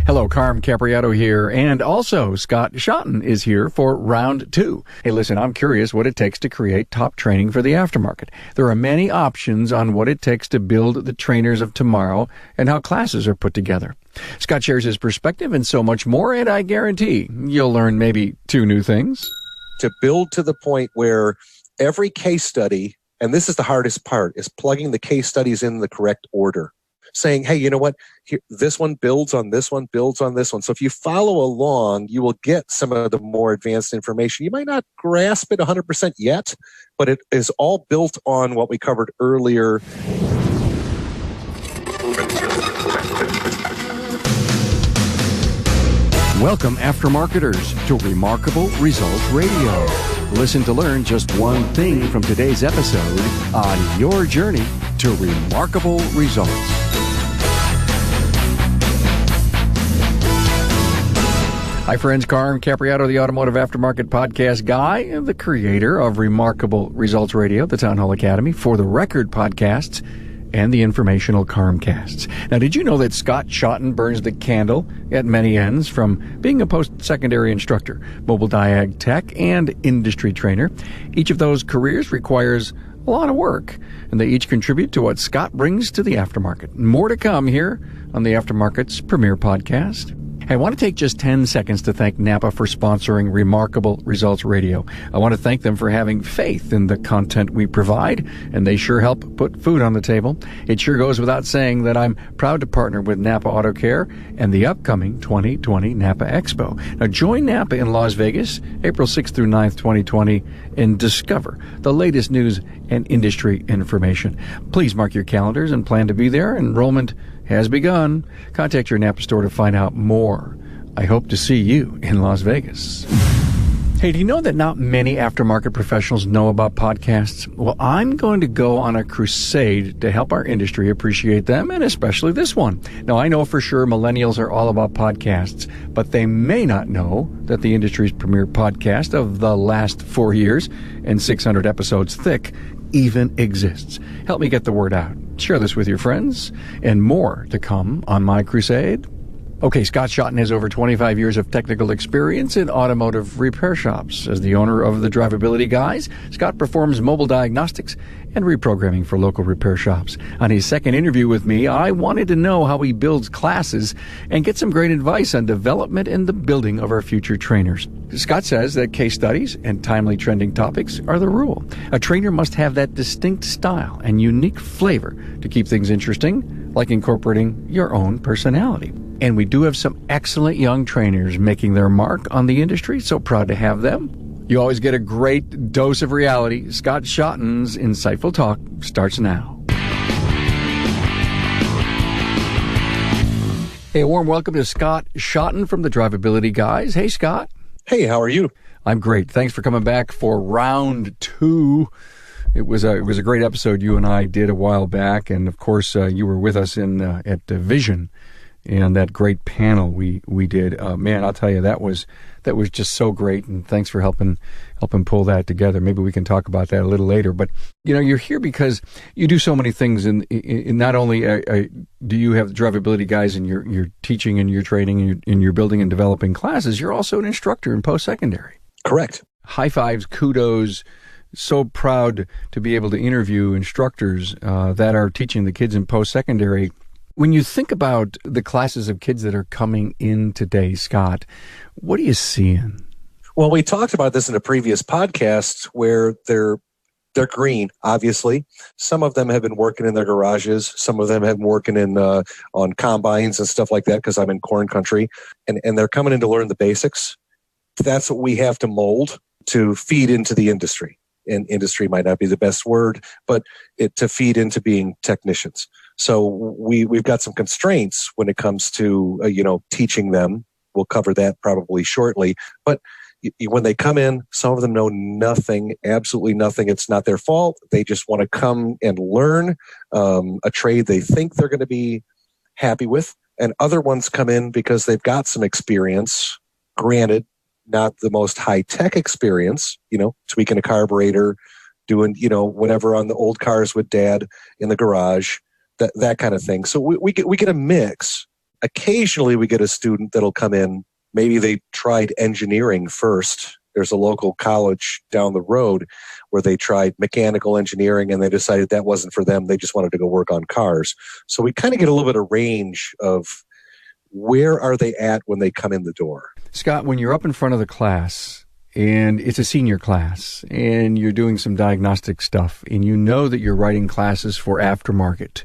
Hello, Carm Capriato here, and also Scott Shotton is here for round 2. Hey, listen, I'm curious what it takes to create top training for the aftermarket. There are many options on what it takes to build the trainers of tomorrow and how classes are put together. Scott shares his perspective and so much more, and I guarantee you'll learn maybe 2 new things. To build to the point where every case study, and this is the hardest part, is plugging the case studies in the correct order. Saying, hey, you know what? Here, this one builds on this one, builds on this one. So if you follow along, you will get some of the more advanced information. You might not grasp it 100% yet, but it is all built on what we covered earlier. Welcome, aftermarketers, to Remarkable Results Radio. Listen to learn just one thing from today's episode on your journey to remarkable results. Hi, friends. Carm Capriato, the Automotive Aftermarket Podcast guy, and the creator of Remarkable Results Radio, the Town Hall Academy, For the Record podcasts, and the informational Carmcasts. Now, did you know that Scott Shotton burns the candle at many ends, from being a post-secondary instructor, mobile diag tech, and industry trainer? Each of those careers requires a lot of work, and they each contribute to what Scott brings to the aftermarket. More to come here on the Aftermarket's premier podcast. I want to take just 10 seconds to thank Napa for sponsoring Remarkable Results Radio. I want to thank them for having faith in the content we provide, and they sure help put food on the table. It sure goes without saying that I'm proud to partner with Napa Auto Care and the upcoming 2020 Napa Expo. Now join Napa in Las Vegas, April 6th through 9th, 2020, and discover the latest news and industry information. Please mark your calendars and plan to be there. Enrollment has begun. Contact your Napa store to find out more. I hope to see you in Las Vegas. Hey, do you know that not many aftermarket professionals know about podcasts? Well, I'm going to go on a crusade to help our industry appreciate them, and especially this one. Now, I know for sure millennials are all about podcasts, but they may not know that the industry's premier podcast of the last 4 years and 600 episodes thick even exists. Help me get the word out. Share this with your friends, and more to come on my crusade. Okay, Scott Shotton has over 25 years of technical experience in automotive repair shops. As the owner of the Driveability Guys, Scott performs mobile diagnostics and reprogramming for local repair shops. On his second interview with me, I wanted to know how he builds classes and get some great advice on development and the building of our future trainers. Scott says that case studies and timely trending topics are the rule. A trainer must have that distinct style and unique flavor to keep things interesting, like incorporating your own personality. And we do have some excellent young trainers making their mark on the industry, so proud to have them. You always get a great dose of reality. Scott Shotton's insightful talk starts now. Hey, a warm welcome to Scott Shotton from the Driveability Guys. Hey, Scott. Hey, how are you? I'm great. Thanks for coming back for round 2. It was a great episode you and I did a while back, and of course you were with us at Vision, and that great panel we did. Man, I'll tell you, that was just so great, and thanks for helping pull that together. Maybe we can talk about that a little later. But you know, you're here because you do so many things. In not only do you have the Driveability Guys and you're teaching and you're training and you're building and developing classes, you're also an instructor in post-secondary. Correct. High fives, kudos. So proud to be able to interview instructors that are teaching the kids in post-secondary. When you think about the classes of kids that are coming in today, Scott, what are you seeing? Well, we talked about this in a previous podcast where they're green, obviously. Some of them have been working in their garages. Some of them have been working in on combines and stuff like that, because I'm in corn country. And they're coming in to learn the basics. That's what we have to mold to feed into the industry. And industry might not be the best word, but to feed into being technicians. So we've got some constraints when it comes to teaching them. We'll cover that probably shortly. But when they come in, some of them know nothing, absolutely nothing. It's not their fault. They just want to come and learn a trade they think they're going to be happy with. And other ones come in because they've got some experience, granted, not the most high-tech experience, tweaking a carburetor, doing, whatever on the old cars with dad in the garage, that kind of thing. So we get a mix. occasionally we get a student that'll come in. Maybe they tried engineering first. There's a local college down the road where they tried mechanical engineering and they decided that wasn't for them. They just wanted to go work on cars. So we kind of get a little bit of range of where are they at when they come in the door. Scott, when you're up in front of the class and it's a senior class and you're doing some diagnostic stuff and you know that you're writing classes for aftermarket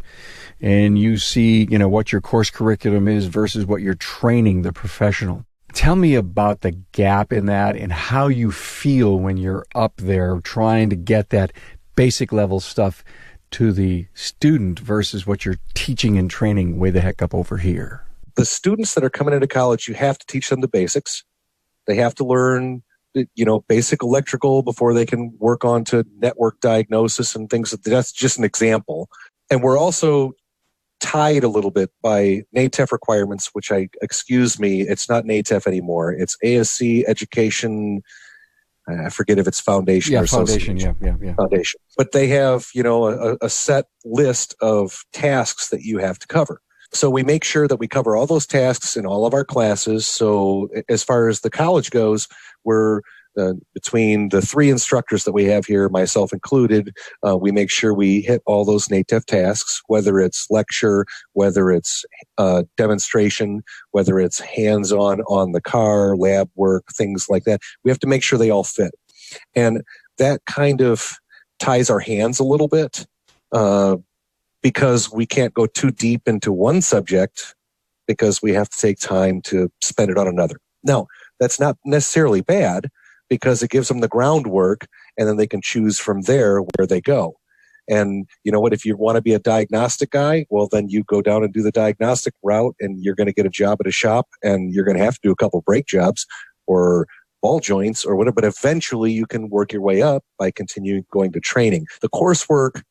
and you see, what your course curriculum is versus what you're training the professional. Tell me about the gap in that and how you feel when you're up there trying to get that basic level stuff to the student versus what you're teaching and training way the heck up over here. The students that are coming into college, you have to teach them the basics. They have to learn, basic electrical before they can work on to network diagnosis and things. That's just an example. And we're also tied a little bit by NATEF requirements, which it's not NATEF anymore. It's ASC Education. I forget if it's Foundation or Foundation. Yeah. Foundation. But they have, a set list of tasks that you have to cover. So we make sure that we cover all those tasks in all of our classes. So as far as the college goes, we're between the 3 instructors that we have here, myself included, we make sure we hit all those NATEF tasks, whether it's lecture, whether it's demonstration, whether it's hands-on on the car, lab work, things like that. We have to make sure they all fit. And that kind of ties our hands a little bit because we can't go too deep into one subject because we have to take time to spend it on another. Now, that's not necessarily bad, because it gives them the groundwork and then they can choose from there where they go. And you know what, if you want to be a diagnostic guy, well, then you go down and do the diagnostic route and you're going to get a job at a shop and you're going to have to do a couple brake jobs or ball joints or whatever, but eventually you can work your way up by continuing going to training. The coursework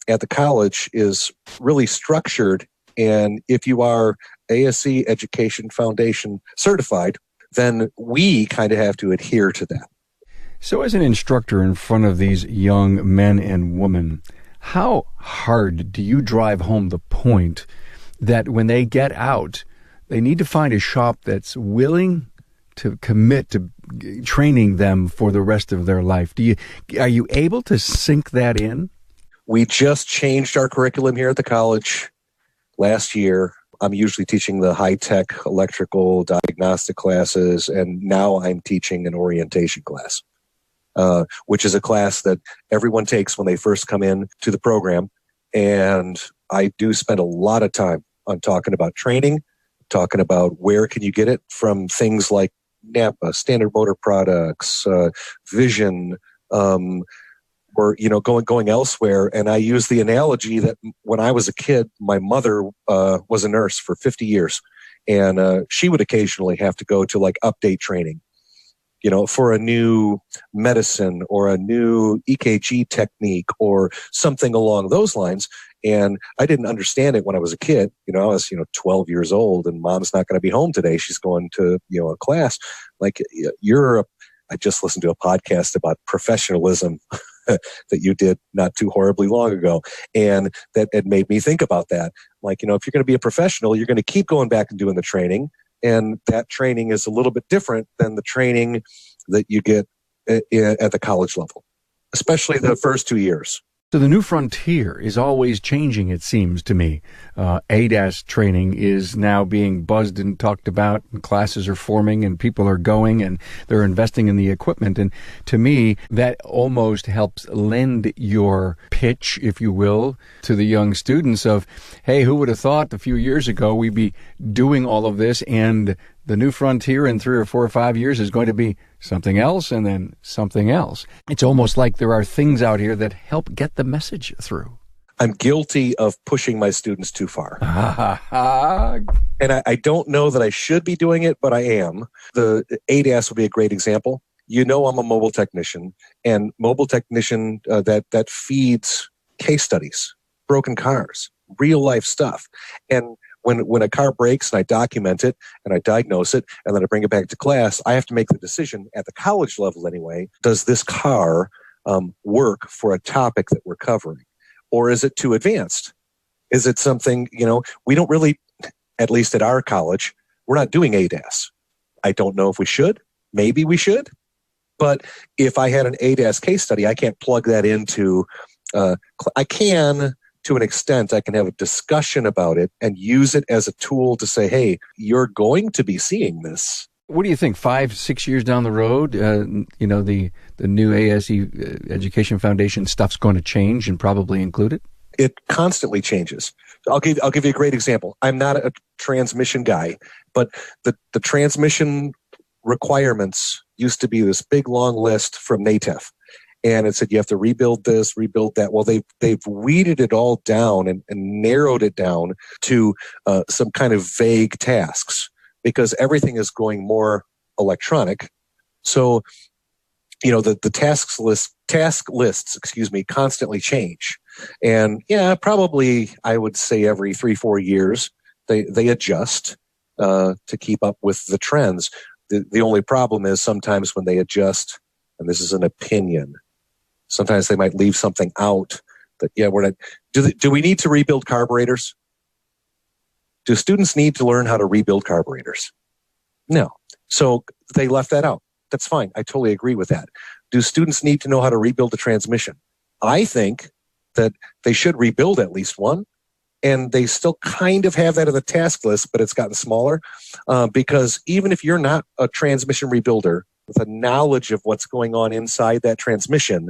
at the college is really structured, and if you are ASC Education Foundation certified, then we kind of have to adhere to that. So as an instructor in front of these young men and women, how hard do you drive home the point that when they get out, they need to find a shop that's willing to commit to training them for the rest of their life? Are you able to sink that in? We just changed our curriculum here at the college last year. I'm usually teaching the high-tech electrical diagnostic classes, and now I'm teaching an orientation class, which is a class that everyone takes when they first come in to the program. And I do spend a lot of time on talking about training, talking about where can you get it from things like NAPA, Standard Motor Products, Vision, or going elsewhere. And I use the analogy that when I was a kid, my mother was a nurse for 50 years, and she would occasionally have to go to like update training, for a new medicine or a new EKG technique or something along those lines. And I didn't understand it when I was a kid. I was 12 years old, and mom's not going to be home today. She's going to a class. Like I just listened to a podcast about professionalism that you did not too horribly long ago. And that it made me think about that. Like, if you're going to be a professional, you're going to keep going back and doing the training. And that training is a little bit different than the training that you get at the college level, especially the first 2 years. So the new frontier is always changing, it seems to me. ADAS training is now being buzzed and talked about, and classes are forming, and people are going, and they're investing in the equipment. And to me, that almost helps lend your pitch, if you will, to the young students of, hey, who would have thought a few years ago we'd be doing all of this, and the new frontier in 3 or 4 or 5 years is going to be something else and then something else. It's almost like there are things out here that help get the message through. I'm guilty of pushing my students too far. And I don't know that I should be doing it, but I am. The ADAS would be a great example. I'm a mobile technician, and mobile technician that feeds case studies, broken cars, real life stuff. And when a car breaks and I document it and I diagnose it and then I bring it back to class, I have to make the decision at the college level anyway. Does this car work for a topic that we're covering? Or is it too advanced? Is it something, we don't really, at least at our college, we're not doing ADAS. I don't know if we should. Maybe we should. But if I had an ADAS case study, I can't plug that into, I can, to an extent, I can have a discussion about it and use it as a tool to say, hey, you're going to be seeing this. What do you think, 5-6 years down the road, the new ASE Education Foundation stuff's going to change and probably include it? It constantly changes. I'll give you a great example. I'm not a transmission guy, but the transmission requirements used to be this big long list from NATEF. And it said you have to rebuild this, rebuild that. Well, they've weeded it all down and narrowed it down to some kind of vague tasks because everything is going more electronic. So, the task lists, constantly change. And yeah, probably I would say every 3-4 years they adjust to keep up with the trends. The only problem is sometimes when they adjust, and this is an opinion, sometimes they might leave something out that, we're not. Do we need to rebuild carburetors? Do students need to learn how to rebuild carburetors? No. So they left that out. That's fine. I totally agree with that. Do students need to know how to rebuild the transmission? I think that they should rebuild at least one. And they still kind of have that in the task list, but it's gotten smaller because even if you're not a transmission rebuilder, the knowledge of what's going on inside that transmission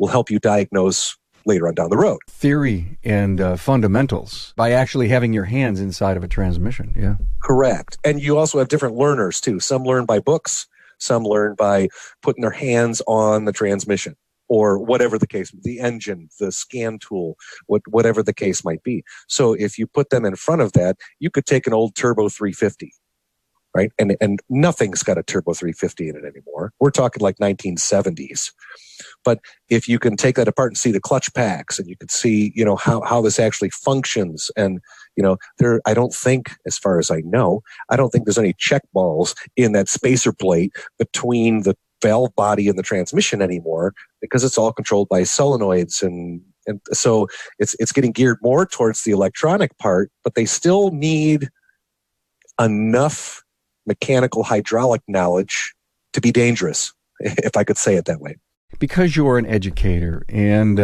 will help you diagnose later on down the road. Theory and fundamentals by actually having your hands inside of a transmission. Yeah. Correct. And you also have different learners too. Some learn by books, some learn by putting their hands on the transmission or whatever the case, the engine, the scan tool, whatever the case might be. So if you put them in front of that, you could take an old turbo 350. Right. And nothing's got a turbo 350 in it anymore. We're talking like 1970s. But if you can take that apart and see the clutch packs and you can see, how this actually functions. And, I don't think, as far as I know, I don't think there's any check balls in that spacer plate between the valve body and the transmission anymore because it's all controlled by solenoids. And so it's getting geared more towards the electronic part, but they still need enough mechanical hydraulic knowledge to be dangerous, if I could say it that way. Because you're an educator and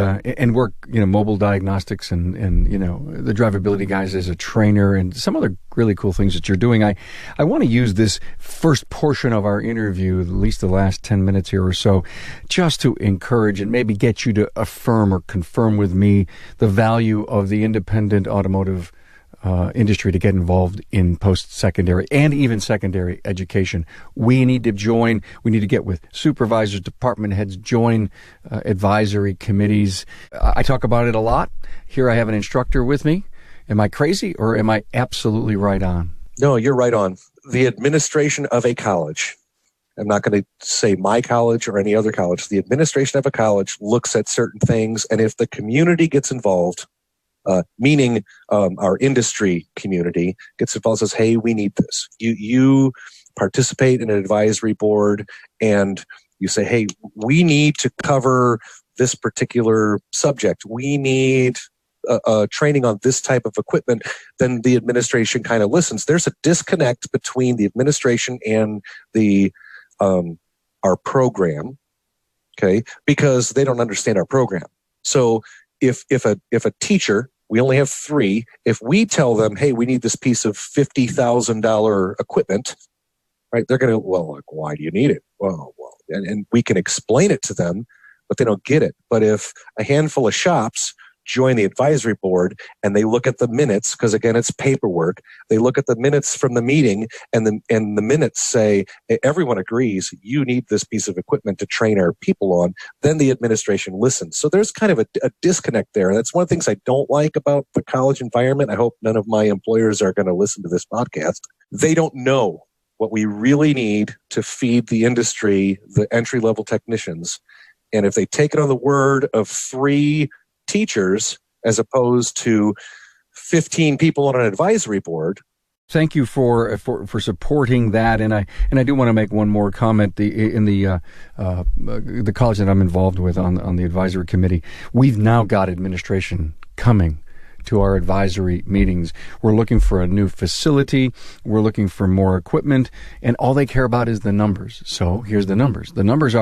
work, mobile diagnostics and the Driveability Guys as a trainer and some other really cool things that you're doing, I want to use this first portion of our interview, at least the last 10 minutes here or so, just to encourage and maybe get you to affirm or confirm with me the value of the independent automotive industry to get involved in post-secondary and even secondary education. We need to join. We need to get with supervisors, department heads, join advisory committees. I talk about it a lot. Here I have an instructor with me. Am I crazy or am I absolutely right on? No, you're right on. The administration of a college, I'm not going to say my college or any other college, the administration of a college looks at certain things, and if the community gets involved, meaning our industry community gets involved and says, hey, we need this. You participate in an advisory board and you say, hey, we need to cover this particular subject. We need training on this type of equipment. Then the administration kind of listens. There's a disconnect between the administration and our program, okay, because they don't understand our program. So if a teacher, we only have 3, if we tell them, hey, we need this piece of $50,000 equipment, right, they're going to, well, like, why do you need it? Well, and we can explain it to them, but they don't get it. But if a handful of shops join the advisory board and they look at the minutes, because again, it's paperwork, they look at the minutes from the meeting and the minutes say, hey, everyone agrees you need this piece of equipment to train our people on, then the administration listens. So there's kind of a disconnect there. And that's one of the things I don't like about the college environment. I hope none of my employers are going to listen to this podcast. They don't know what we really need to feed the industry, the entry-level technicians. And if they take it on the word of 3 teachers as opposed to 15 people on an advisory board. Thank you for supporting that, and I do want to make one more comment. In the college that I'm involved with on the advisory committee, we've now got administration coming to our advisory meetings. We're looking for a new facility. We're looking for more equipment, and all they care about is the numbers. So here's the numbers. The numbers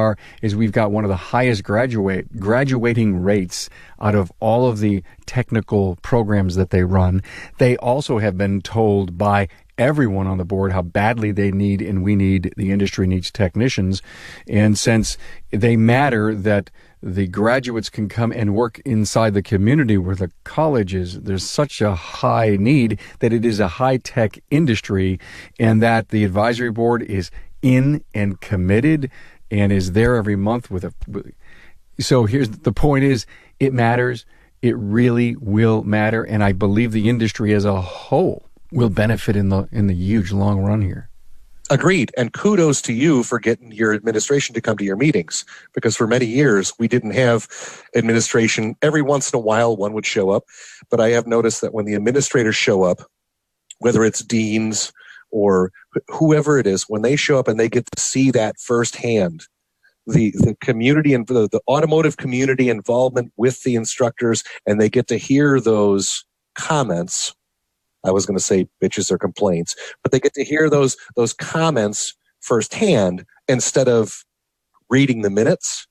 is we've got one of the highest graduating rates out of all of the technical programs that they run. They also have been told by everyone on the board how badly they need, and the industry needs technicians. And since they matter, that the graduates can come and work inside the community where the college is, there's such a high need that it is a high-tech industry, and that the advisory board is in and committed and is there every month so here's the point is, it matters. It really will matter. And I believe the industry as a whole will benefit in the huge long run here. Agreed. And kudos to you for getting your administration to come to your meetings, because for many years we didn't have administration. Every once in a while one would show up, but I have noticed that when the administrators show up, whether it's deans or whoever it is, when they show up and they get to see that firsthand, the community and the automotive community involvement with the instructors, and they get to hear those comments. I was going to say bitches or complaints, but they get to hear those comments firsthand instead of reading the minutes.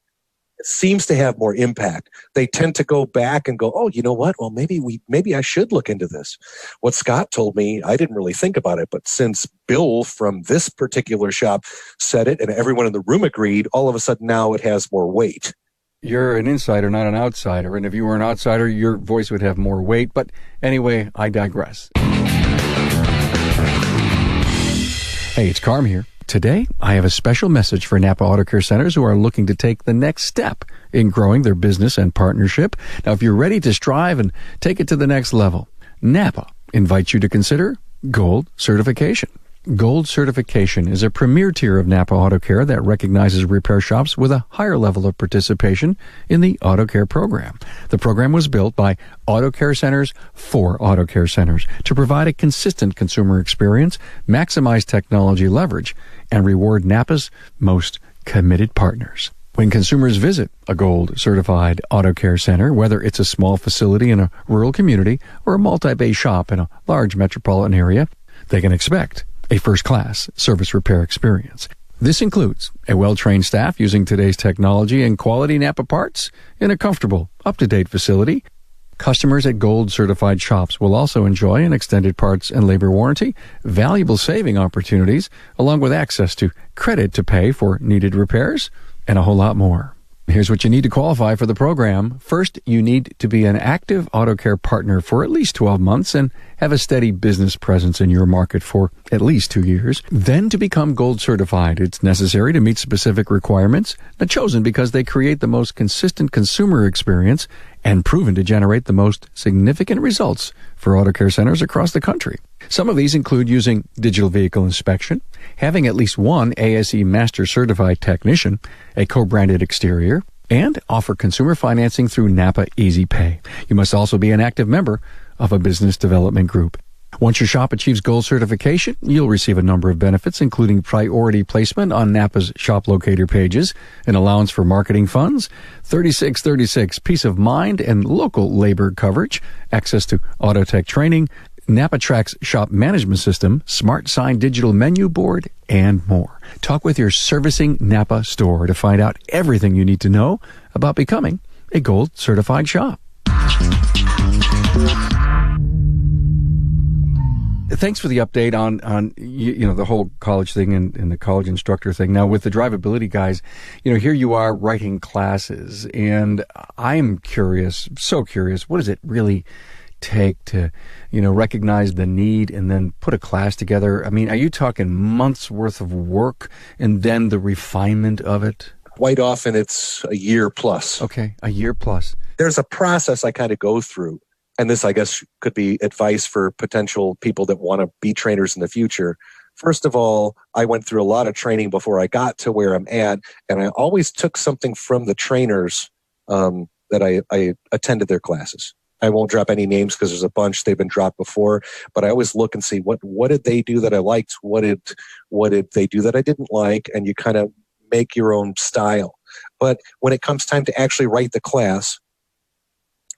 It seems to have more impact. They tend to go back and go, oh, you know what? Well, maybe I should look into this. What Scott told me, I didn't really think about it, but since Bill from this particular shop said it and everyone in the room agreed, all of a sudden now it has more weight. You're an insider, not an outsider. And if you were an outsider, your voice would have more weight. But anyway, I digress. Hey, it's Carm here. Today, I have a special message for Napa Auto Care Centers who are looking to take the next step in growing their business and partnership. Now, if you're ready to strive and take it to the next level, Napa invites you to consider Gold Certification. Gold Certification is a premier tier of Napa Auto Care that recognizes repair shops with a higher level of participation in the Auto Care program. The program was built by Auto Care Centers for Auto Care Centers to provide a consistent consumer experience, maximize technology leverage, and reward Napa's most committed partners. When consumers visit a Gold Certified Auto Care Center, whether it's a small facility in a rural community or a multi-bay shop in a large metropolitan area, they can expect a first-class service repair experience. This includes a well-trained staff using today's technology and quality Napa parts in a comfortable, up-to-date facility. Customers at Gold Certified shops will also enjoy an extended parts and labor warranty, valuable saving opportunities, along with access to credit to pay for needed repairs, and a whole lot more. Here's what you need to qualify for the program. First, you need to be an active auto care partner for at least 12 months and have a steady business presence in your market for at least 2 years. Then to become Gold Certified, it's necessary to meet specific requirements, chosen because they create the most consistent consumer experience and proven to generate the most significant results for auto care centers across the country. Some of these include using digital vehicle inspection, having at least one ASE Master Certified technician, a co-branded exterior, and offer consumer financing through Napa Easy Pay. You must also be an active member of a business development group. Once your shop achieves Gold Certification, you'll receive a number of benefits, including priority placement on Napa's shop locator pages, an allowance for marketing funds, 3636 peace of mind and local labor coverage, access to auto tech training, Napa Track's shop management system, Smart Sign digital menu board, and more. Talk with your servicing Napa store to find out everything you need to know about becoming a Gold Certified shop. Thanks for the update on the whole college thing and the college instructor thing. Now, with the Driveability Guys, here you are writing classes, and I'm curious, so curious, what does it really take to, recognize the need and then put a class together? I mean, are you talking months worth of work and then the refinement of it? Quite often it's a year plus. Okay, a year plus. There's a process I kind of go through. And this, I guess, could be advice for potential people that want to be trainers in the future. First of all, I went through a lot of training before I got to where I'm at, and I always took something from the trainers that I attended their classes. I won't drop any names because there's a bunch. They've been dropped before, but I always look and see what did they do that I liked? What did they do that I didn't like? And you kind of make your own style. But when it comes time to actually write the class,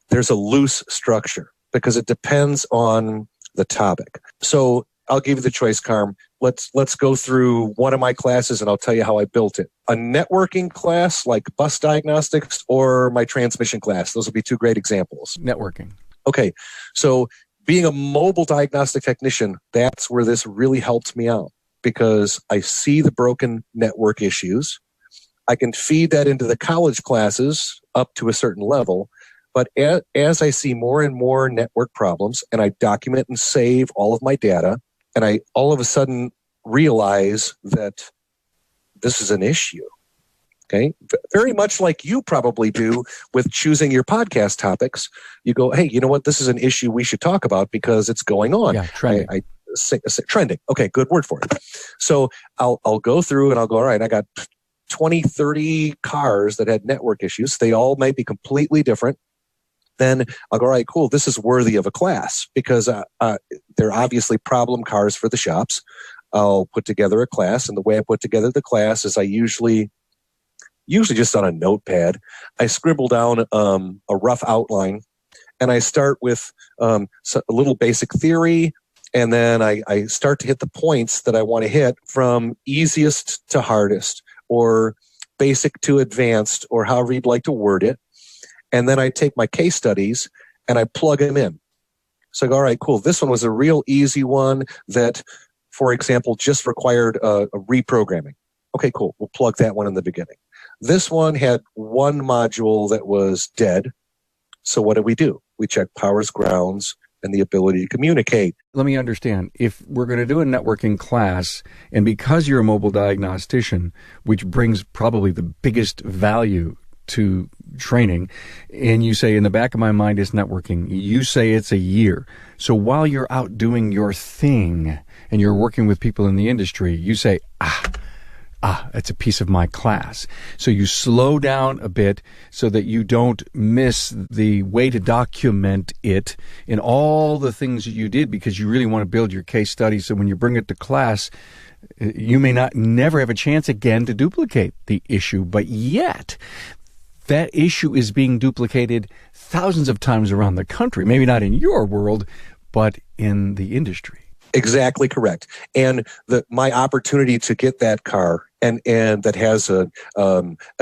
there's a loose structure. because it depends on the topic. So I'll give you the choice, Carm. Let's go through one of my classes and I'll tell you how I built it. A networking class like bus diagnostics or my transmission class. Those will be two great examples. Networking. Okay. So being a mobile diagnostic technician, that's where this really helped me out because I see the broken network issues. I can feed that into the college classes up to a certain level. But as I see more and more network problems and I document and save all of my data, and I all of a sudden realize that this is an issue. Okay. Very much like you probably do with choosing your podcast topics. You go, hey, you know what? This is an issue we should talk about because it's going on. Yeah, trending. Trending. Okay, good word for it. So I'll go through and I'll go, all right, I got 20, 30 cars that had network issues. They all might be completely different. Then I'll go, all right, cool. This is worthy of a class because they're obviously problem cars for the shops. I'll put together a class. And the way I put together the class is I usually just on a notepad, I scribble down a rough outline and I start with a little basic theory. And then I start to hit the points that I want to hit from easiest to hardest or basic to advanced or however you'd like to word it. And then I take my case studies and I plug them in. So I go, all right, cool. This one was a real easy one that, for example, just required a reprogramming. Okay, cool. We'll plug that one in the beginning. This one had one module that was dead. So what do? We check powers, grounds, and the ability to communicate. Let me understand. If we're going to do a networking class, and because you're a mobile diagnostician, which brings probably the biggest value to training, and you say in the back of my mind is networking, you say it's a year. So while you're out doing your thing and you're working with people in the industry, you say, it's a piece of my class. So you slow down a bit so that you don't miss the way to document it in all the things that you did because you really want to build your case study. So when you bring it to class, you may never have a chance again to duplicate the issue, but yet that issue is being duplicated thousands of times around the country. Maybe not in your world, but in the industry. Exactly correct. And my opportunity to get that car and that has an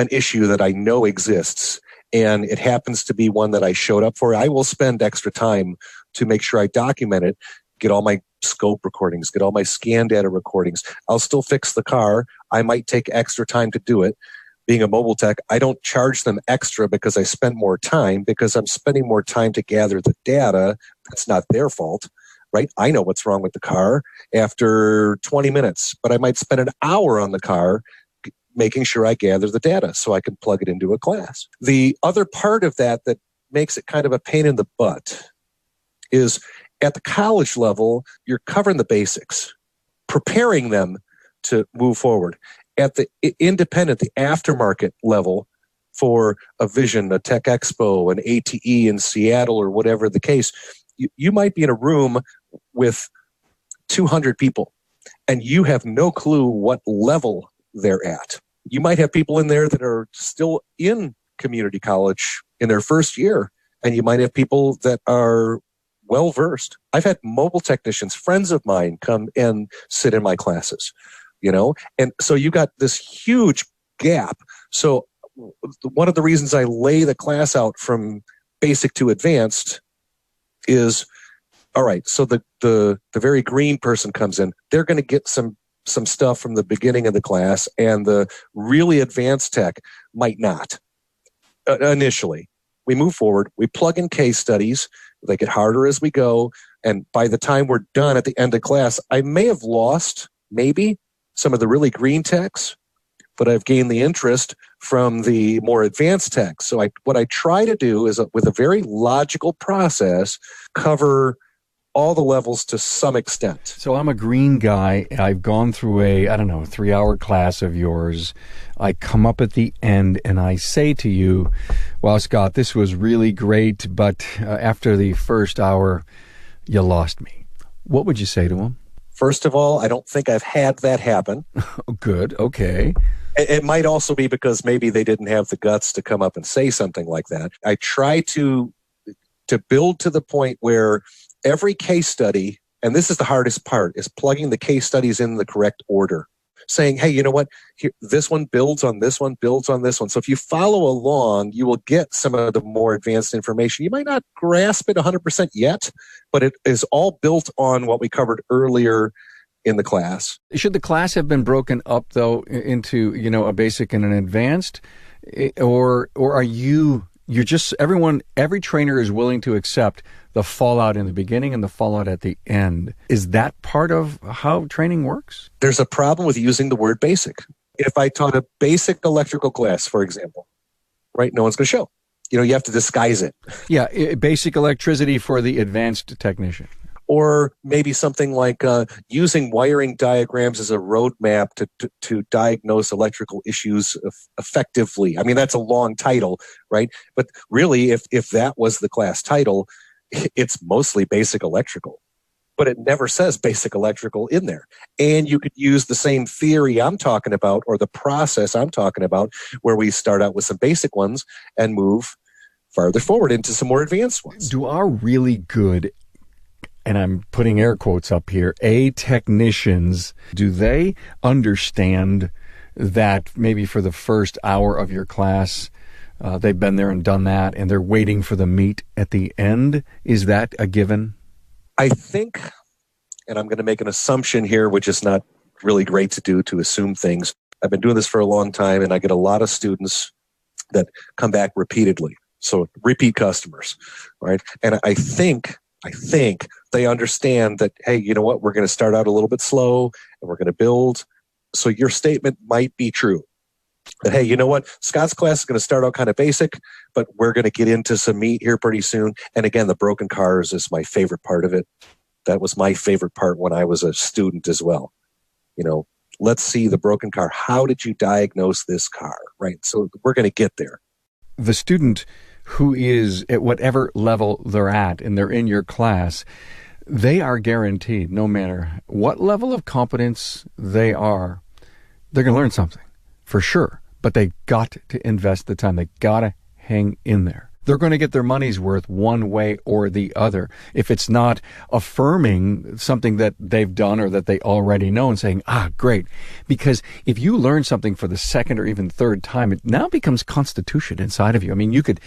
issue that I know exists, and it happens to be one that I showed up for, I will spend extra time to make sure I document it, get all my scope recordings, get all my scan data recordings. I'll still fix the car. I might take extra time to do it. Being a mobile tech, I don't charge them extra because I spend more time, because I'm spending more time to gather the data. That's not their fault, right? I know what's wrong with the car after 20 minutes, but I might spend an hour on the car making sure I gather the data so I can plug it into a class. The other part of that makes it kind of a pain in the butt is at the college level, you're covering the basics, preparing them to move forward. At the independent, the aftermarket level for a Vision, a Tech Expo, an ATE in Seattle, or whatever the case, you might be in a room with 200 people and you have no clue what level they're at. You might have people in there that are still in community college in their first year, and you might have people that are well-versed. I've had mobile technicians, friends of mine, come and sit in my classes. And so you got this huge gap. So one of the reasons I lay the class out from basic to advanced is, all right, so the very green person comes in, they're going to get some stuff from the beginning of the class, and the really advanced tech might not initially. We move forward, we plug in case studies, they get harder as we go, and by the time we're done at the end of class, I may have lost, maybe, some of the really green techs, but I've gained the interest from the more advanced techs. So what I try to do is, with a very logical process, cover all the levels to some extent. So I'm a green guy. I've gone through a 3-hour class of yours. I come up at the end and I say to you, well, Scott, this was really great, but after the first hour, you lost me. What would you say to him? First of all, I don't think I've had that happen. Good. Okay. It might also be because maybe they didn't have the guts to come up and say something like that. I try to to build to the point where every case study, and this is the hardest part, is plugging the case studies in the correct order. Saying, hey, you know what? Here, this one builds on this one, builds on this one. So if you follow along, you will get some of the more advanced information. You might not grasp it 100% yet, but it is all built on what we covered earlier in the class. Should the class have been broken up, though, into, a basic and an advanced? Or are you're just, every trainer is willing to accept the fallout in the beginning and the fallout at the end. Is that part of how training works? There's a problem with using the word basic. If I taught a basic electrical class, for example, right, no one's going to show. You have to disguise it. Yeah, basic electricity for the advanced technician. Or maybe something like using wiring diagrams as a roadmap to diagnose electrical issues effectively. I mean, that's a long title, right? But really, if that was the class title, it's mostly basic electrical. But it never says basic electrical in there. And you could use the same theory I'm talking about, or the process I'm talking about, where we start out with some basic ones and move farther forward into some more advanced ones. Do our really good, and I'm putting air quotes up here, technicians, do they understand that maybe for the first hour of your class, they've been there and done that, and they're waiting for the meat at the end? Is that a given? I think, and I'm going to make an assumption here, which is not really great to do, to assume things. I've been doing this for a long time, and I get a lot of students that come back repeatedly. So repeat customers, right? And I think they understand that, hey, you know what? We're going to start out a little bit slow, and we're going to build. So your statement might be true. That, hey, you know what? Scott's class is going to start out kind of basic, but we're going to get into some meat here pretty soon. And again, the broken cars is my favorite part of it. That was my favorite part when I was a student as well. Let's see the broken car. How did you diagnose this car, right? So we're going to get there. The student who is at whatever level they're at and they're in your class, they are guaranteed, no matter what level of competence they are, they're going to learn something. For sure. But they got to invest the time. They got to hang in there. They're going to get their money's worth one way or the other. If it's not affirming something that they've done or that they already know and saying, great. Because if you learn something for the second or even third time, it now becomes constitution inside of you. I mean, you could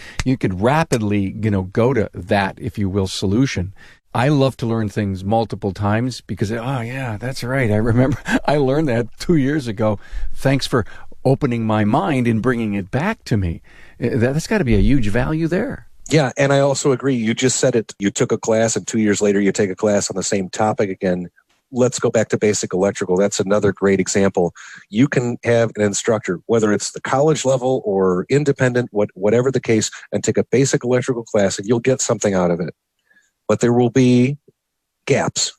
rapidly, go to that, if you will, solution. I love to learn things multiple times because, yeah, that's right. I remember I learned that 2 years ago. Thanks for opening my mind and bringing it back to me. That's got to be a huge value there. Yeah, and I also agree. You just said it. You took a class, and 2 years later, you take a class on the same topic again. Let's go back to basic electrical. That's another great example. You can have an instructor, whether it's the college level or independent, whatever the case, and take a basic electrical class, and you'll get something out of it. But there will be gaps.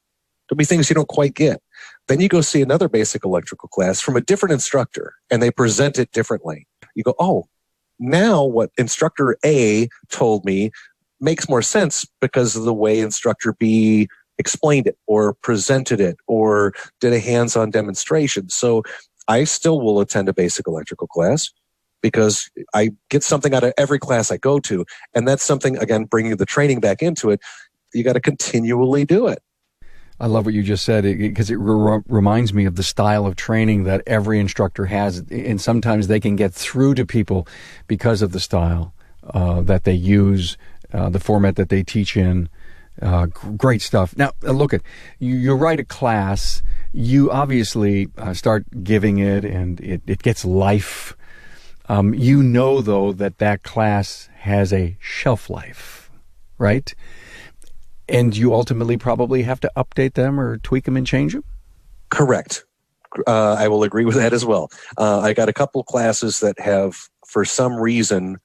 There'll be things you don't quite get. Then you go see another basic electrical class from a different instructor, and they present it differently. You go, oh, now what instructor A told me makes more sense because of the way instructor B explained it or presented it or did a hands-on demonstration. So I still will attend a basic electrical class because I get something out of every class I go to. And that's something, again, bringing the training back into it. You got to continually do it. I love what you just said because it reminds me of the style of training that every instructor has. And sometimes they can get through to people because of the style that they use, the format that they teach in. Great stuff. Now, look at you write a class. You obviously start giving it and it gets life. Though, that class has a shelf life, right? And you ultimately probably have to update them or tweak them and change them? Correct. I will agree with that as well. I got a couple classes that have, for some reason,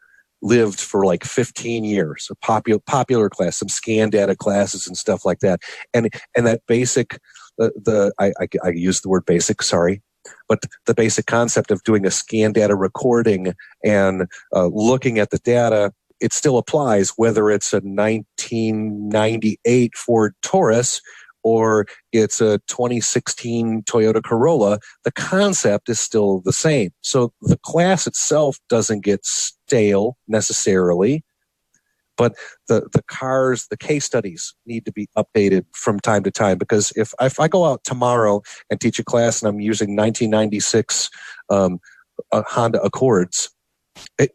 lived for like 15 years. A popular class, some scan data classes and stuff like that. And that basic, I use the word basic, sorry. But the basic concept of doing a scan data recording and looking at the data, it still applies whether it's a 1998 Ford Taurus or it's a 2016 Toyota Corolla. The concept is still the same. So the class itself doesn't get stale necessarily, But the cars, the case studies need to be updated from time to time, because if I go out tomorrow and teach a class and I'm using 1996 Honda Accords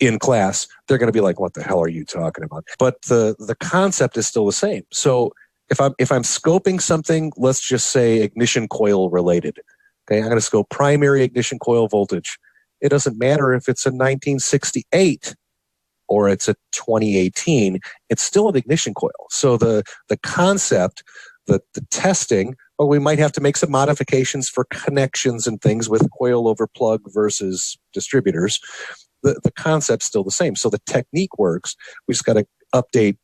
in class, they're going to be like, what the hell are you talking about? But the concept is still the same. So if I'm scoping something, let's just say ignition coil related. Okay, I'm going to scope primary ignition coil voltage. It doesn't matter if it's a 1968 or it's a 2018, it's still an ignition coil. So the concept, the testing, well, we might have to make some modifications for connections and things with coil over plug versus distributors. The concept's still the same. So the technique works. We just got to update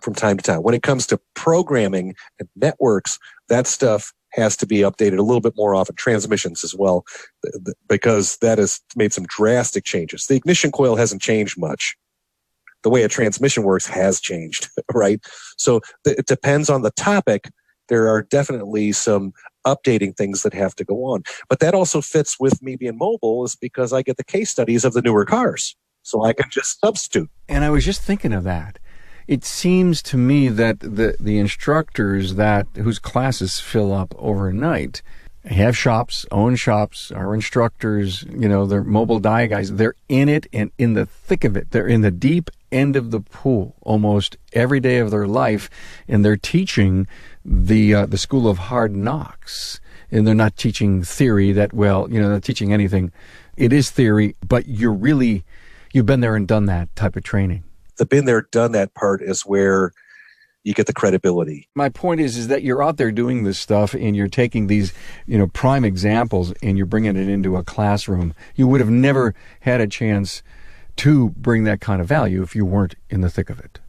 from time to time. When it comes to programming and networks, that stuff has to be updated a little bit more often. Transmissions as well, because that has made some drastic changes. The ignition coil hasn't changed much. The way a transmission works has changed, right? So it depends on the topic. There are definitely some updating things that have to go on. But that also fits with me being mobile, is because I get the case studies of the newer cars. So I can just substitute. And I was just thinking of that. It seems to me that the instructors whose classes fill up overnight have shops, own shops, are instructors, they're mobile guys. They're in it and in the thick of it. They're in the deep end of the pool almost every day of their life, and they're teaching the school of hard knocks. And they're not teaching theory they're not teaching anything. It is theory, but you've been there and done that type of training. The been there, done that part is where you get the credibility. My point is that you're out there doing this stuff and you're taking these, prime examples and you're bringing it into a classroom. You would have never had a chance to bring that kind of value if you weren't in the thick of it.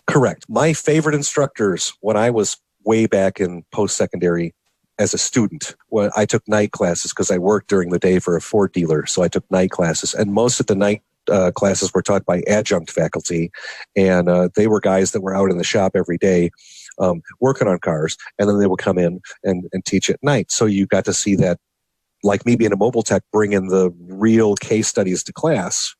Correct. My favorite instructors when I was way back in post-secondary as a student, when I took night classes because I worked during the day for a Ford dealer. So I took night classes, and most of the night classes were taught by adjunct faculty, and they were guys that were out in the shop every day working on cars, and then they would come in and teach at night. So you got to see that, like me being a mobile tech, bring in the real case studies to class.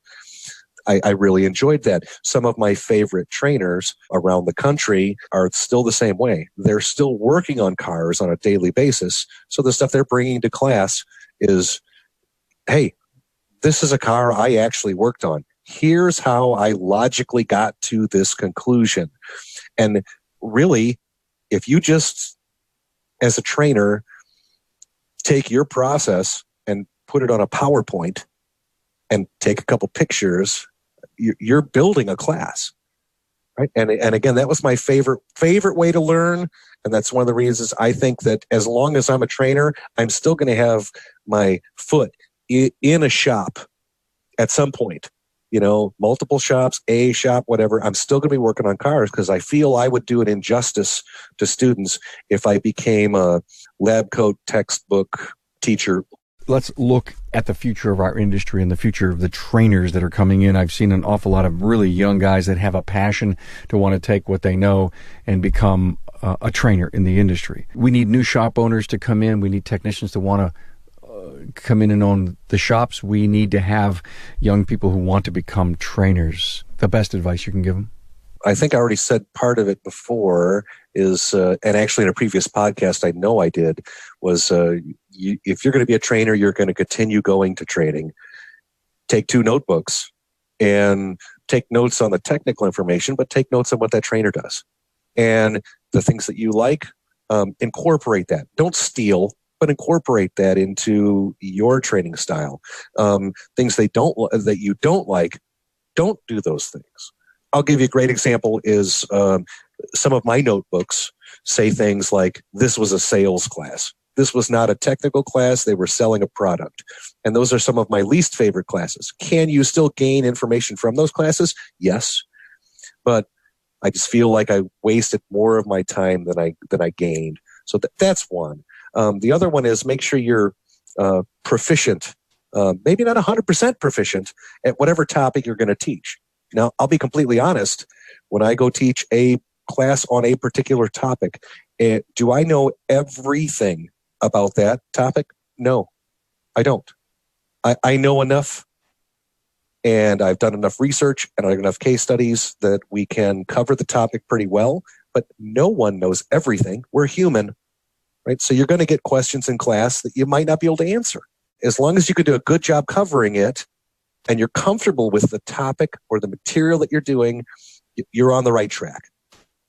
I really enjoyed that. Some of my favorite trainers around the country are still the same way. They're still working on cars on a daily basis. So the stuff they're bringing to class is, hey, this is a car I actually worked on. Here's how I logically got to this conclusion. And really, if you just, as a trainer, take your process and put it on a PowerPoint and take a couple pictures, you're building a class, right? And again, that was my favorite way to learn. And that's one of the reasons I think that as long as I'm a trainer, I'm still going to have my foot in a shop at some point, multiple shops, a shop, whatever. I'm still going to be working on cars because I feel I would do an injustice to students if I became a lab coat textbook teacher. Let's look at the future of our industry and the future of the trainers that are coming in. I've seen an awful lot of really young guys that have a passion to want to take what they know and become a trainer in the industry. We need new shop owners to come in. We need technicians to want to come in and own the shops. We need to have young people who want to become trainers. The best advice you can give them? I think I already said part of it before is, and actually in a previous podcast I know I did, was if you're going to be a trainer, you're going to continue going to training. Take 2 notebooks and take notes on the technical information, but take notes on what that trainer does. And the things that you like, incorporate that. Don't steal, but incorporate that into your training style. Things that you don't like, don't do those things. I'll give you a great example is some of my notebooks say things like, this was a sales class. This was not a technical class. They were selling a product. And those are some of my least favorite classes. Can you still gain information from those classes? Yes. But I just feel like I wasted more of my time than I gained. So that's one. The other one is make sure you're proficient, maybe not 100% proficient at whatever topic you're going to teach. Now, I'll be completely honest. When I go teach a class on a particular topic, do I know everything about that topic? No, I don't. I know enough and I've done enough research and I have enough case studies that we can cover the topic pretty well, but no one knows everything. We're human, right? So you're going to get questions in class that you might not be able to answer. As long as you can do a good job covering it and you're comfortable with the topic or the material that you're doing, you're on the right track.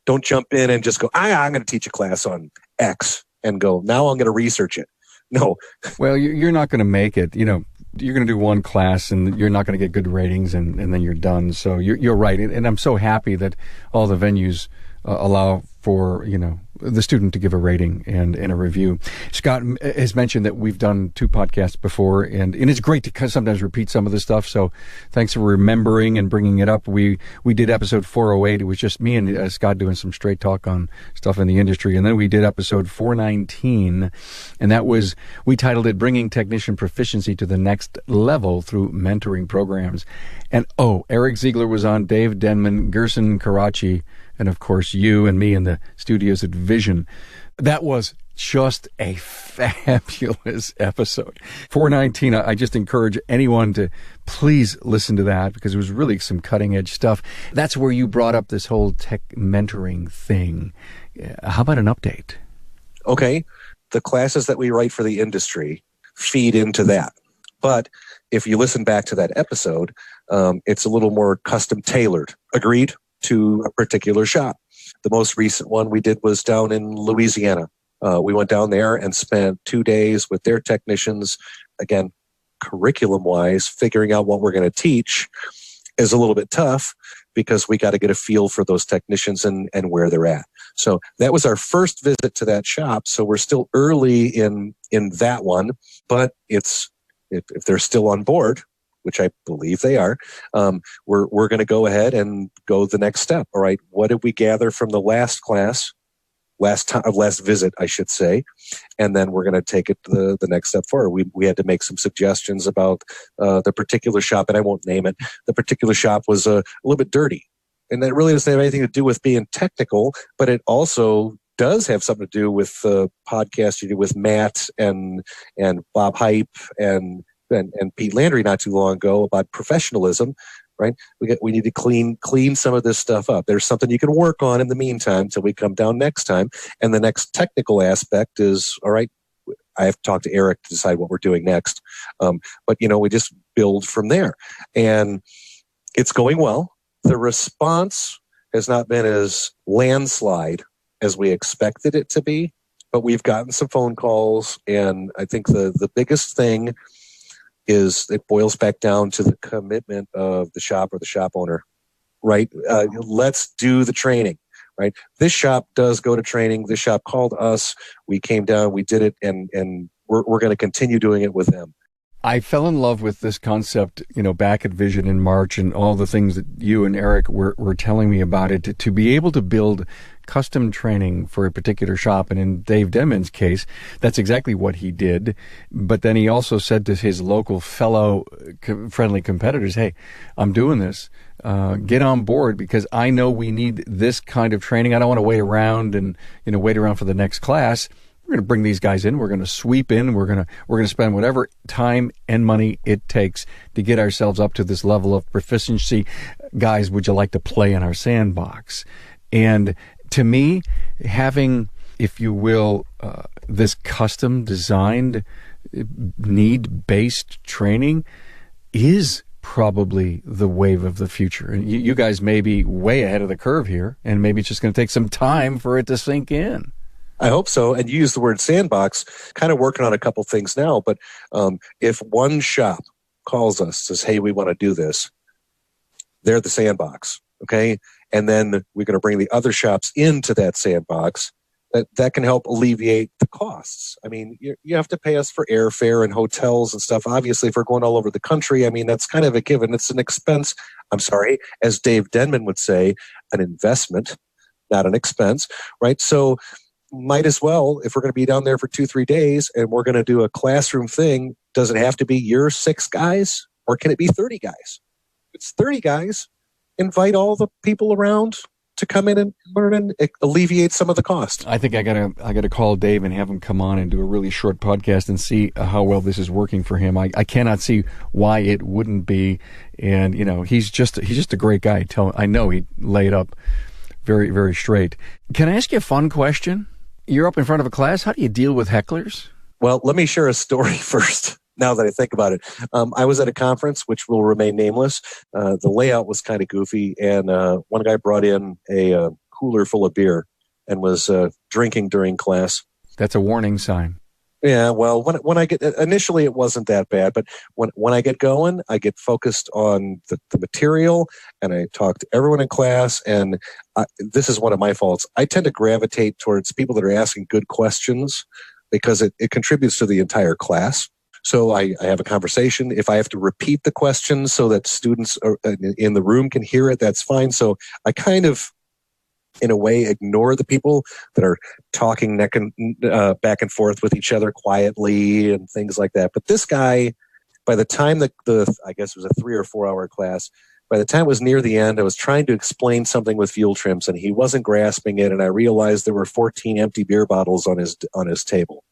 Don't jump in and just go, I'm going to teach a class on X and go, now I'm going to research it. No. Well, you're not going to make it. You know, you're going to do one class and you're not going to get good ratings and then you're done. So you're right. And I'm so happy that all the venues allow for, you know, the student to give a rating and a review. Scott has mentioned that we've done 2 podcasts before, and it's great to sometimes repeat some of this stuff. So thanks for remembering and bringing it up. We did episode 408. It was just me and Scott doing some straight talk on stuff in the industry. And then we did episode 419, and that was, we titled it Bringing Technician Proficiency to the Next Level Through Mentoring Programs. And Eric Ziegler was on, Dave Denman, Gerson Karachi, and of course you and me in the studios at Vision. That was just a fabulous episode. 419, I just encourage anyone to please listen to that because it was really some cutting edge stuff. That's where you brought up this whole tech mentoring thing. How about an update? Okay. The classes that we write for the industry feed into that. But if you listen back to that episode, it's a little more custom tailored. Agreed? To a particular shop. The most recent one we did was down in Louisiana. We went down there and spent 2 days with their technicians. Again, curriculum-wise, figuring out what we're going to teach is a little bit tough because we got to get a feel for those technicians and where they're at. So that was our first visit to that shop. So we're still early in that one, but if they're still on board, which I believe they are, we're going to go ahead and go the next step. All right, what did we gather from the last class, last visit, I should say, and then we're going to take it the next step forward. We had to make some suggestions about the particular shop, and I won't name it. The particular shop was a little bit dirty, and that really doesn't have anything to do with being technical, but it also does have something to do with the podcast you do with Matt and Bob Hype and Pete Landry not too long ago about professionalism, right? We need to clean some of this stuff up. There's something you can work on in the meantime till we come down next time. And the next technical aspect is, all right, I have to talk to Eric to decide what we're doing next. But, we just build from there. And it's going well. The response has not been as landslide as we expected it to be, but we've gotten some phone calls. And I think the biggest thing is it boils back down to the commitment of the shop or the shop owner, right? Let's do the training, right? This shop does go to training. This shop called us. We came down, we did it, and we're going to continue doing it with them. I fell in love with this concept, back at Vision in March and all the things that you and Eric were telling me about it, to be able to build custom training for a particular shop. And in Dave Denman's case, that's exactly what he did. But then he also said to his local fellow friendly competitors, hey, I'm doing this. Get on board because I know we need this kind of training. I don't want to wait around and, wait around for the next class. We're going to bring these guys in. We're going to sweep in. We're going to spend whatever time and money it takes to get ourselves up to this level of proficiency. Guys, would you like to play in our sandbox? And to me, having, if you will, this custom designed need-based training is probably the wave of the future. And you guys may be way ahead of the curve here, and maybe it's just going to take some time for it to sink in. I hope so. And you use the word sandbox, kind of working on a couple things now. But if one shop calls us, says, hey, we want to do this, they're the sandbox, okay? And then we're going to bring the other shops into that sandbox. That can help alleviate the costs. I mean, you have to pay us for airfare and hotels and stuff. Obviously, if we're going all over the country, I mean, that's kind of a given. It's an expense. I'm sorry, as Dave Denman would say, an investment, not an expense, right? So might as well, if we're going to be down there for 2-3 days and we're going to do a classroom thing, does it have to be your 6 guys or can it be 30 guys? If it's 30 guys, invite all the people around to come in and learn and alleviate some of the cost. I think I gotta call Dave and have him come on and do a really short podcast and see how well this is working for him. I cannot see why it wouldn't be. And he's just a great guy. I know he'd lay it up very, very straight. Can I ask you a fun question? You're up in front of a class. How do you deal with hecklers? Well, let me share a story first. Now that I think about it, I was at a conference, which will remain nameless. The layout was kind of goofy, and one guy brought in a cooler full of beer and was drinking during class. That's a warning sign. Yeah, well, when I get initially, it wasn't that bad, but when I get going, I get focused on the material, and I talk to everyone in class. And this is one of my faults. I tend to gravitate towards people that are asking good questions because it contributes to the entire class. So I have a conversation. If I have to repeat the question so that students in the room can hear it, that's fine. So I kind of, in a way, ignore the people that are talking back and forth with each other quietly and things like that. But this guy, by the time I guess it was a 3 or 4 hour class, by the time it was near the end, I was trying to explain something with fuel trims, and he wasn't grasping it. And I realized there were 14 empty beer bottles on his table.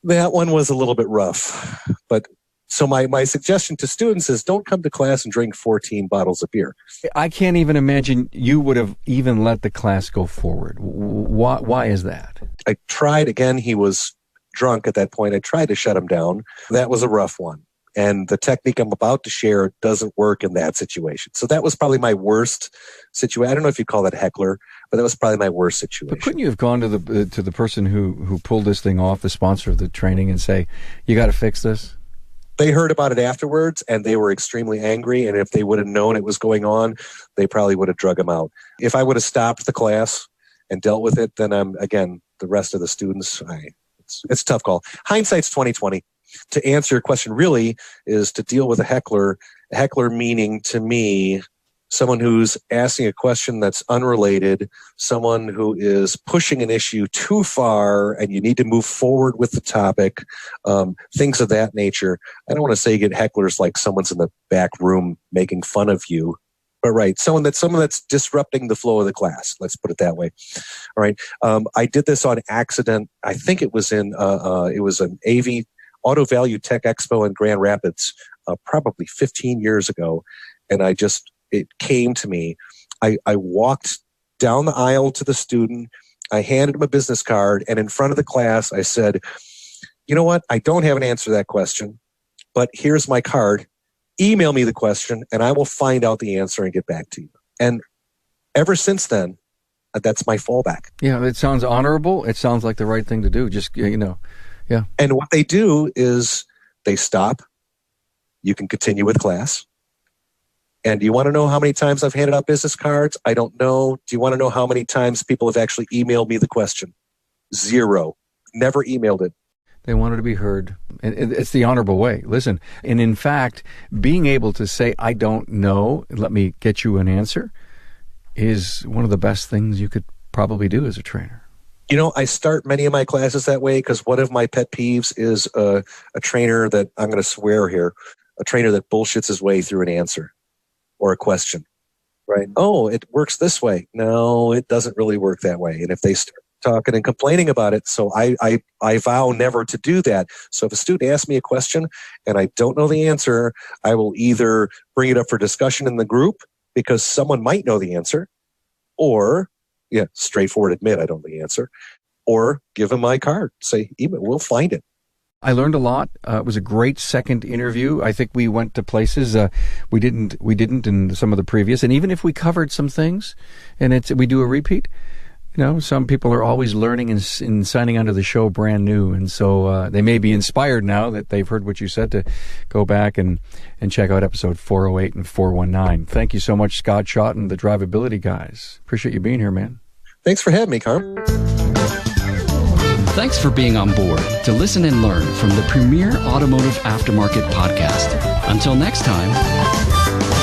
That one was a little bit rough. But so my suggestion to students is don't come to class and drink 14 bottles of beer. I can't even imagine you would have even let the class go forward. Why is that? I tried again. He was drunk at that point. I tried to shut him down. That was a rough one. And the technique I'm about to share doesn't work in that situation. So that was probably my worst situation. I don't know if you call that a heckler, but that was probably my worst situation. But couldn't you have gone to the person who pulled this thing off, the sponsor of the training, and say, you got to fix this? They heard about it afterwards, and they were extremely angry. And if they would have known it was going on, they probably would have drug him out. If I would have stopped the class and dealt with it, then the rest of the students, it's a tough call. Hindsight's 20/20. To answer your question really is to deal with a heckler meaning to me, someone who's asking a question that's unrelated, someone who is pushing an issue too far and you need to move forward with the topic, things of that nature. I don't want to say you get hecklers like someone's in the back room making fun of you, but right, someone that's disrupting the flow of the class. Let's put it that way. All right. I did this on accident. I think it was an AV Auto Value Tech Expo in Grand Rapids, probably 15 years ago. And it came to me. I walked down the aisle to the student. I handed him a business card. And in front of the class, I said, you know what? I don't have an answer to that question, but here's my card. Email me the question and I will find out the answer and get back to you. And ever since then, that's my fallback. Yeah, it sounds honorable. It sounds like the right thing to do. Just, yeah. And what they do is they stop. You can continue with class. And do you want to know how many times I've handed out business cards? I don't know. Do you want to know how many times people have actually emailed me the question? 0. Never emailed it. They wanted to be heard. And it's the honorable way. Listen, and in fact, being able to say, I don't know, let me get you an answer, is one of the best things you could probably do as a trainer. I start many of my classes that way because one of my pet peeves is a trainer that, I'm going to swear here, a trainer that bullshits his way through an answer or a question, right? Oh, it works this way. No, it doesn't really work that way. And if they start talking and complaining about it, so I vow never to do that. So if a student asks me a question and I don't know the answer, I will either bring it up for discussion in the group because someone might know the answer, or straightforward admit I don't know the answer, or give them my card. Say, we'll find it. I learned a lot. It was a great second interview. I think we went to places we didn't in some of the previous. And even if we covered some things, and we do a repeat, some people are always learning and signing onto the show brand new. And so they may be inspired now that they've heard what you said to go back and check out episode 408 and 419. Thank you so much, Scott Shotton, the Driveability Guys. Appreciate you being here, man. Thanks for having me, Carm. Thanks for being on board to listen and learn from the premier automotive aftermarket podcast. Until next time.